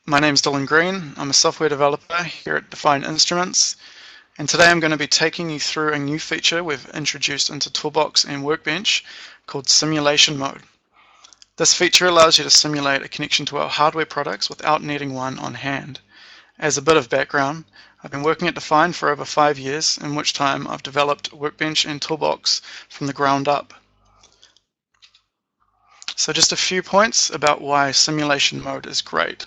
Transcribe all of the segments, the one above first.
My name's Dylan Green. I'm a software developer here at Define Instruments, and today I'm going to be taking you through a new feature we've introduced into ToolBox and WorkBench called Simulation Mode. This feature allows you to simulate a connection to our hardware products without needing one on hand. As a bit of background, I've been working at Define for over 5 years, in which time I've developed WorkBench and ToolBox from the ground up. So just a few points about why simulation mode is great.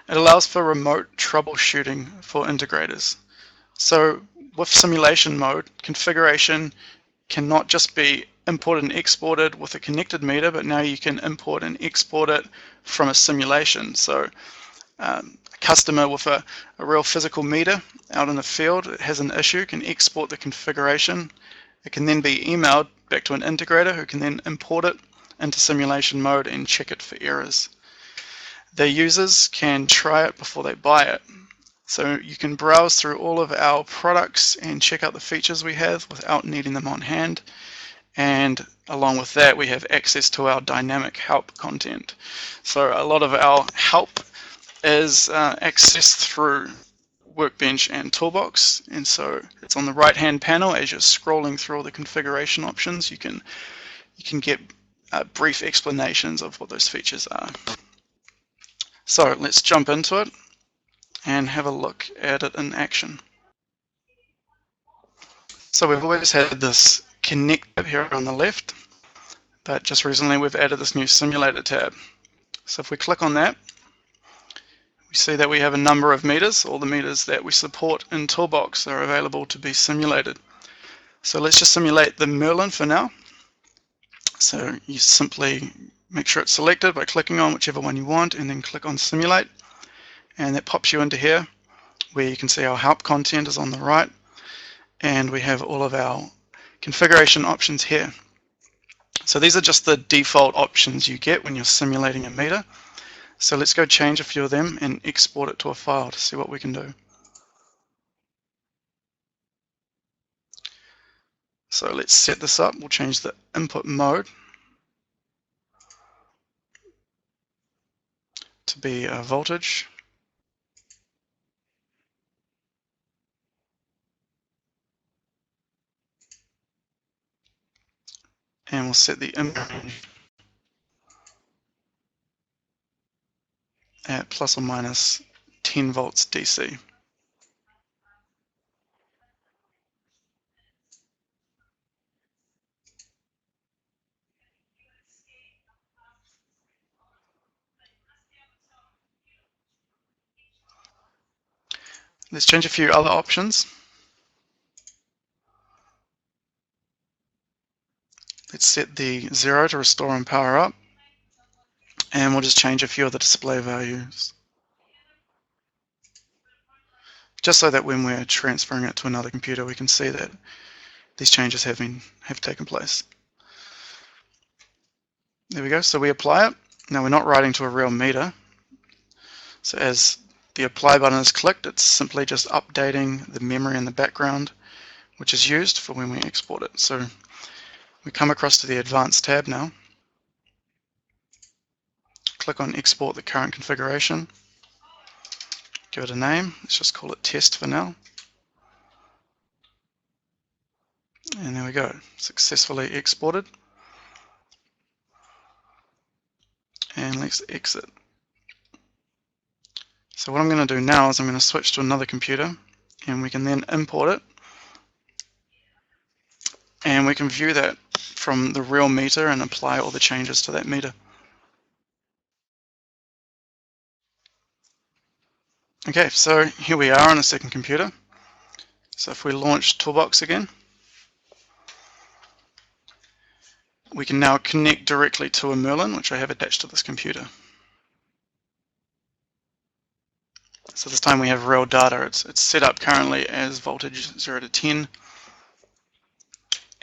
It allows for remote troubleshooting for integrators. So with simulation mode, configuration can not just be imported and exported with a connected meter, but now you can import and export it from a simulation. So a customer with a real physical meter out in the field has an issue, can export the configuration. It can then be emailed back to an integrator who can then import it into simulation mode and check it for errors. Their users can try it before they buy it. So you can browse through all of our products and check out the features we have without needing them on hand. And along with that, we have access to our dynamic help content. So a lot of our help is accessed through WorkBench and ToolBox. And so it's on the right-hand panel. As you're scrolling through all the configuration options, you can get brief explanations of what those features are. So let's jump into it and have a look at it in action. So we've always had this Connect tab here on the left, but just recently we've added this new Simulator tab. So if we click on that, we see that we have a number of meters. All the meters that we support in ToolBox are available to be simulated. So let's just simulate the Merlin for now. So you simply make sure it's selected by clicking on whichever one you want and then click on Simulate, and that pops you into here where you can see our help content is on the right and we have all of our configuration options here. So these are just the default options you get when you're simulating a meter. So let's go change a few of them and export it to a file to see what we can do. So let's set this up. We'll change the input mode to be voltage. And we'll set the input at plus or minus 10 volts DC. Let's change a few other options. Let's set the 0 to restore and power up, and we'll just change a few of the display values, just so that when we're transferring it to another computer we can see that these changes have taken place. There we go, so we apply it. Now we're not writing to a real meter, so as the apply button is clicked, it's simply just updating the memory in the background which is used for when we export it. So we come across to the Advanced tab now, click on Export the current configuration, give it a name, let's just call it Test for now. And there we go, successfully exported. And let's exit. So what I'm going to do now is I'm going to switch to another computer and we can then import it. And we can view that from the real meter and apply all the changes to that meter. Okay, so here we are on a second computer. So if we launch ToolBox again, we can now connect directly to a Merlin, which I have attached to this computer. So this time we have real data. It's set up currently as voltage 0 to 10,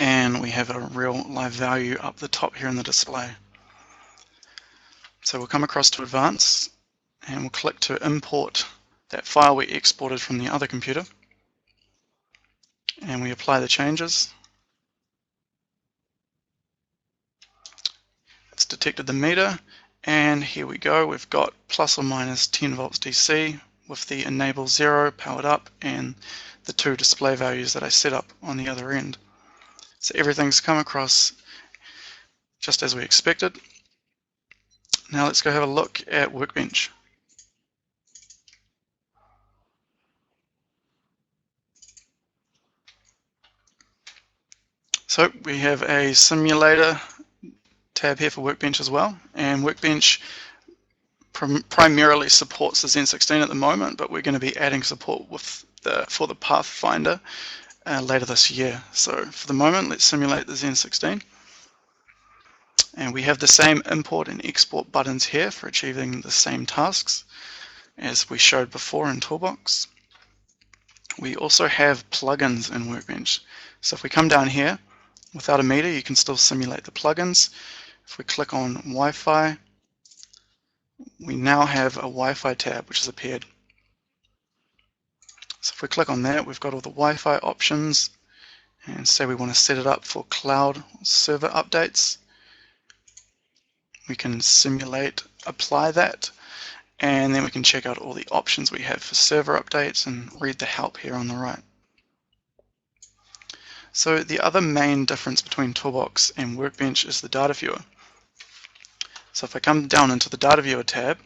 and we have a real live value up the top here in the display. So we'll come across to Advanced, and we'll click to import that file we exported from the other computer, and we apply the changes. It's detected the meter And here we go, we've got plus or minus 10 volts DC with the enable 0 powered up and the 2 display values that I set up on the other end. So everything's come across just as we expected. Now let's go have a look at WorkBench. So we have a simulator tab here for WorkBench as well, and WorkBench primarily supports the Zen 16 at the moment, but we're going to be adding support for the Pathfinder later this year. So for the moment, let's simulate the Zen 16. And we have the same import and export buttons here for achieving the same tasks as we showed before in ToolBox. We also have plugins in WorkBench. So if we come down here, without a meter, you can still simulate the plugins. If we click on Wi-Fi, we now have a Wi-Fi tab which has appeared. So if we click on that, we've got all the Wi-Fi options, and say we want to set it up for cloud server updates. We can simulate, apply that, and then we can check out all the options we have for server updates and read the help here on the right. So the other main difference between ToolBox and WorkBench is the data viewer. So if I come down into the data viewer tab,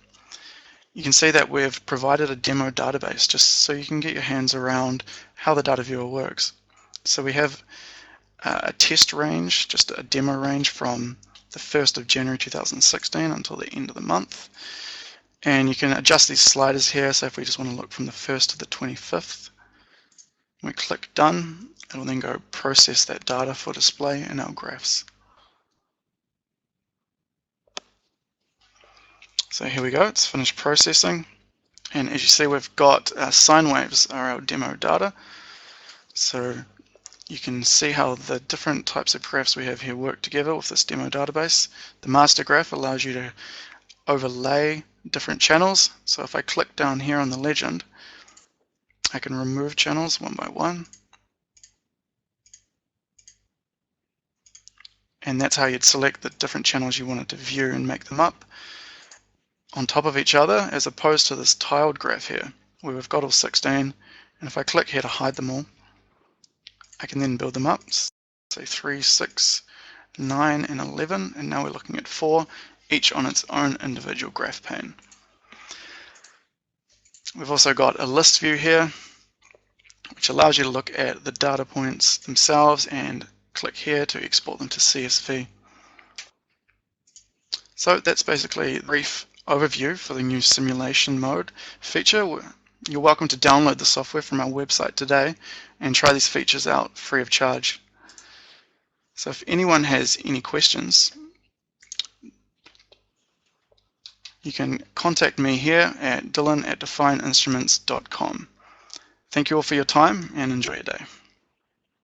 you can see that we've provided a demo database just so you can get your hands around how the data viewer works. So we have a test range, just a demo range from the 1st of January 2016 until the end of the month. And you can adjust these sliders here. So if we just want to look from the 1st to the 25th, we click done, it will then go process that data for display in our graphs. So here we go, it's finished processing. And as you see, we've got sine waves are our demo data. So you can see how the different types of graphs we have here work together with this demo database. The master graph allows you to overlay different channels. So if I click down here on the legend, I can remove channels one by one. And that's how you'd select the different channels you wanted to view and make them up on top of each other, as opposed to this tiled graph here, where we've got all 16. And if I click here to hide them all, I can then build them up. So 3, 6, 9, and 11. And now we're looking at 4, each on its own individual graph pane. We've also got a list view here, which allows you to look at the data points themselves and click here to export them to CSV. So that's basically a brief overview for the new simulation mode feature. You're welcome to download the software from our website today and try these features out free of charge. So if anyone has any questions, you can contact me here at dylan@defineinstruments.com. Thank you all for your time and enjoy your day.